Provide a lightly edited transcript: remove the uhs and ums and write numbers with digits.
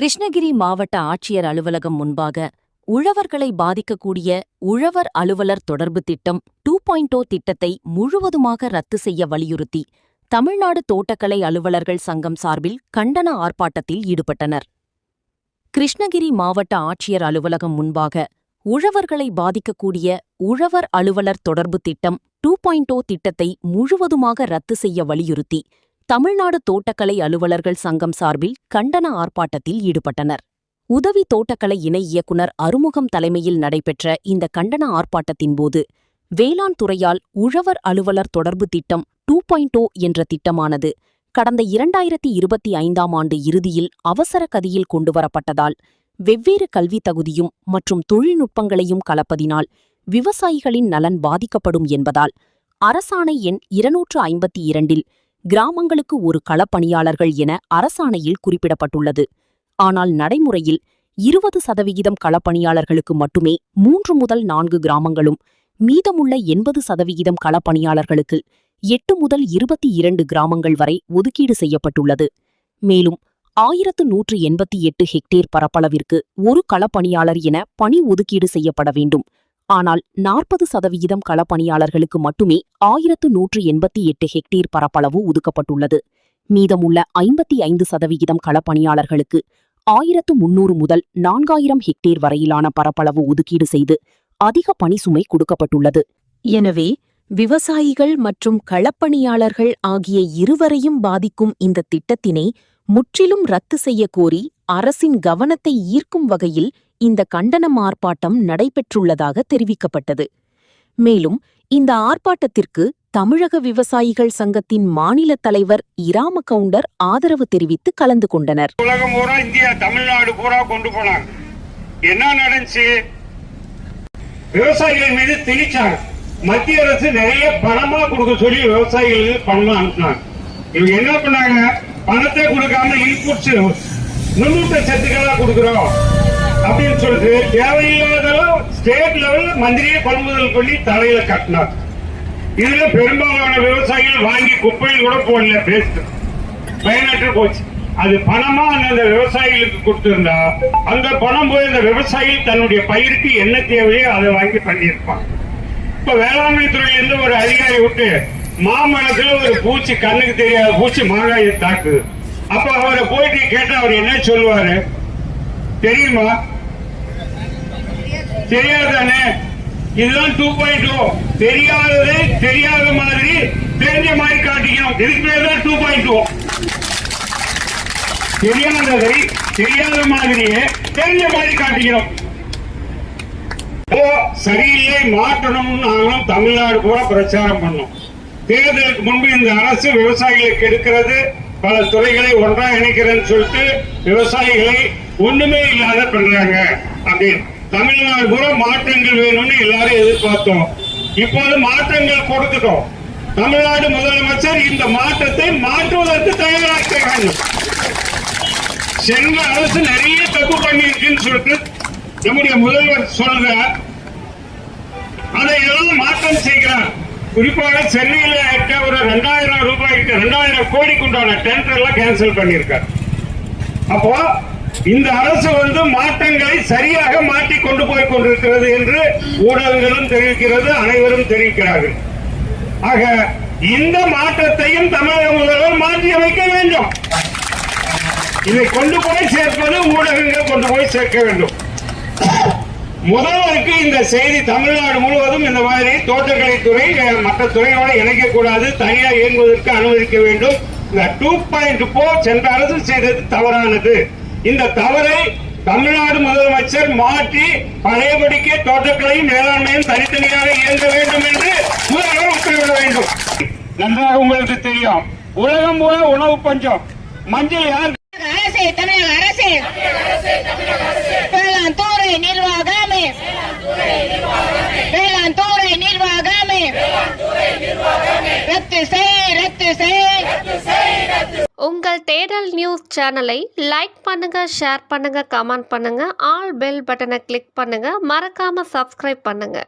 கிருஷ்ணகிரி மாவட்ட ஆட்சியர் அலுவலகம் முன்பாக உழவர்களை பாதிக்கக்கூடிய உழவர் அலுவலர் தொடர்பு திட்டம் 2.0 திட்டத்தை முழுவதுமாக ரத்து செய்ய வலியுறுத்தி தமிழ்நாடு தோட்டக்கலை அலுவலர்கள் சங்கம் சார்பில் கண்டன ஆர்ப்பாட்டத்தில் ஈடுபட்டனர். கிருஷ்ணகிரி மாவட்ட ஆட்சியர் அலுவலகம் முன்பாக உழவர்களை பாதிக்கக்கூடிய உழவர் அலுவலர் தொடர்பு திட்டம் 2.0 திட்டத்தை முழுவதுமாக ரத்து செய்ய வலியுறுத்தி தமிழ்நாடு தோட்டக்கலை அலுவலர்கள் சங்கம் சார்பில் கண்டன ஆர்ப்பாட்டத்தில் ஈடுபட்டனர். உதவி தோட்டக்கலை இணை இயக்குநர் அறுமுகம் தலைமையில் நடைபெற்ற இந்த கண்டன ஆர்ப்பாட்டத்தின்போது வேளாண் துறையால் உழவர் அலுவலர் தொடர்பு திட்டம் 2.0 என்ற திட்டமானது கடந்த 2025ஆம் ஆண்டு இறுதியில் அவசர கதியில் கொண்டுவரப்பட்டதால் வெவ்வேறு கல்வி தகுதியும் மற்றும் தொழில்நுட்பங்களையும் கலப்பதினால் விவசாயிகளின் நலன் பாதிக்கப்படும் என்பதால் அரசாணை எண் 252இல் கிராமங்களுக்கு ஒரு களப்பணியாளர்கள் என அரசாணையில் குறிப்பிடப்பட்டுள்ளது. ஆனால் நடைமுறையில் 20% களப்பணியாளர்களுக்கு மட்டுமே 3 முதல் 4 கிராமங்களும், மீதமுள்ள 80% களப்பணியாளர்களுக்கு 8 முதல் 22 கிராமங்கள் வரை ஒதுக்கீடு செய்யப்பட்டுள்ளது. மேலும் 1188 ஹெக்டேர் பரப்பளவிற்கு ஒரு களப்பணியாளர் என பணி ஒதுக்கீடு செய்யப்பட வேண்டும். ஆனால் 40% களப்பணியாளர்களுக்கு மட்டுமே 1188 ஹெக்டேர் பரப்பளவு ஒதுக்கப்பட்டுள்ளது. மீதமுள்ள 55% களப்பணியாளர்களுக்கு 1300 முதல் 4000 ஹெக்டேர் வரையிலான பரப்பளவு ஒதுக்கீடு செய்து அதிக பணி சுமை கொடுக்கப்பட்டுள்ளது. எனவே விவசாயிகள் மற்றும் களப்பணியாளர்கள் ஆகிய இருவரையும் பாதிக்கும் இந்த திட்டத்தினை முற்றிலும் ரத்து செய்ய கோரி அரசின் கவனத்தை ஈர்க்கும் வகையில் இந்த கண்டன ஆர்ப்பாட்டம் நடைபெற்றுள்ளதாக தெரிவிக்கப்பட்டது. மேலும் இந்த ஆர்ப்பாட்டத்திற்கு தமிழக விவசாயிகள் சங்கத்தின் மாநில தலைவர் இராம கவுண்டர் ஆதரவு தெரிவித்து கலந்து கொண்டனர். உலகம் பூரா இந்தியா தமிழ்நாடு பூரா கொண்டு போனாங்க. என்ன நடந்துச்சு? விவசாயிகள் மீது திணிச்சாங்க. மத்திய அரசு நிறைய பணமா கொடுக்க சொல்லி விவசாயிகளுக்கு பணம் அனுப்பினாங்க. இவங்க என்ன பண்ணாங்க? பணத்தை கொடுக்காம இன்புட்ஸ் நுண்ணூட்ட சத்துக்களா கொடுக்கிறோம் அப்படின்னு சொல்லிட்டு தேவையில்லாதளவு ஸ்டேட் லெவல் மந்திரியை கொள்முதல் பண்ணி தலையில கட்டினார். இதுல பெரும்பாலான விவசாயிகள் வாங்கி குப்பையில் கூட போடல, பேஸ்ட் பயனற்று போச்சு. அது பணமா அந்த விவசாயிகளுக்கு கொடுத்திருந்தா அந்த பணம் போய் அந்த விவசாயிகள் தன்னுடைய பயிருக்கு என்ன தேவையோ அதை வாங்கி பண்ணியிருப்பாங்க. இப்ப வேளாண்மை துறையிலிருந்து ஒரு அதிகாரி விட்டு மாமரத்துல ஒரு பூச்சி, கண்ணுக்கு தெரியாத பூச்சி மாங்காயை தாக்குது. அப்ப அவரை போயிட்டு கேட்டா அவர் என்ன சொல்லுவாரு தெரியுமா? தெரியாதானே? இதுதான் 2.0. தெரியாததை தெரியாத மாதிரி தெரிஞ்ச மாதிரி காட்டிக்கணும். இதுக்கு பேர் தான் 2.0. தெரியாததை தெரியாத மாதிரியே தெரிஞ்ச மாதிரி காட்டிக்கணும். சரியில்லை, மாற்றணும்னு நாங்களும் தமிழ்நாடு பூரா பிரச்சாரம் பண்ணோம். தேர்தலுக்கு முன்பு இந்த அரசு விவசாயிகளுக்கு எடுக்கிறது, பல துறைகளை ஒன்றா இணைக்கிறேன்னு சொல்லிட்டு விவசாயிகளை ஒண்ணுமே இல்லாத பண்றாங்க அப்படின்னு தமிழ்நாடு பூரா மாற்றங்கள் வேணும்னு எல்லாரும் எதிர்பார்த்தோம். இப்போது மாற்றங்கள் கொடுத்துட்டோம். தமிழ்நாடு முதலமைச்சர் இந்த மாற்றத்தை மாற்றுவதற்கு தயாராக வேண்டும். சென்ற அரசு நிறைய தப்பு பண்ணிருக்குன்னு சொல்லிட்டு நம்முடைய முதல்வர் சொல்றார். அதை எல்லாம் மாற்றம் செய்கிறார். குறிப்பாக சென்னையில ஒரு 2000 ரூபாய்க்கு 2000 கோடிக்கு உண்டான டெண்டர் எல்லாம் கேன்சல் பண்ணியிருக்கார். அப்போ இந்த அரசு மாற்றங்களை சரியாக மாற்றி கொண்டு போய் கொண்டிருக்கிறது என்று ஊடகங்களும் தெரிவிக்கிறது, அனைவரும் தெரிவிக்கிறார்கள். ஆக இந்த மாற்றத்தையும் தமிழக முதல்வர் மாற்றி அமைக்க வேண்டும். இதை கொண்டு போய் சேர்ப்பது ஊடகங்கள் கொண்டு போய் சேர்க்க வேண்டும். முதல்வருக்கு இந்த செய்தி தமிழ்நாடு முழுவதும் இந்த மாதிரி தோட்டக்கலை துறை மற்ற துறையோடு இணைக்கக்கூடாது, தனியாக இயங்குவதற்கு அனுமதிக்க வேண்டும். இந்த 2.0 சென்ற அரசு செய்தது தவறானது. இந்த தவறை தமிழ்நாடு முதலமைச்சர் மாற்றி பழையபடிக்கே தோட்டக்கலையும் வேளாண்மையும் தனித்தனியாக இயங்க வேண்டும் என்று முதல்வர் உத்தரவிட வேண்டும். நன்றாக உங்களுக்கு தெரியும், உலகம் போல உணவு பஞ்சம். மஞ்சள் யார்? அரசே, தமிழக அரசே, வேளாண் துறை நிர்வாகமே, வேளாண் துறை நிர்வாகமே, ரத்து செய், ரத்து செய். உங்கள் தேடல் நியூஸ் சேனலை லைக் பண்ணுங்க, ஷேர் பண்ணுங்க, கமெண்ட் பண்ணுங்க, ஆல் பெல் பட்டனை கிளிக் பண்ணுங்க, மறக்காம சப்ஸ்கிரைப் பண்ணுங்க.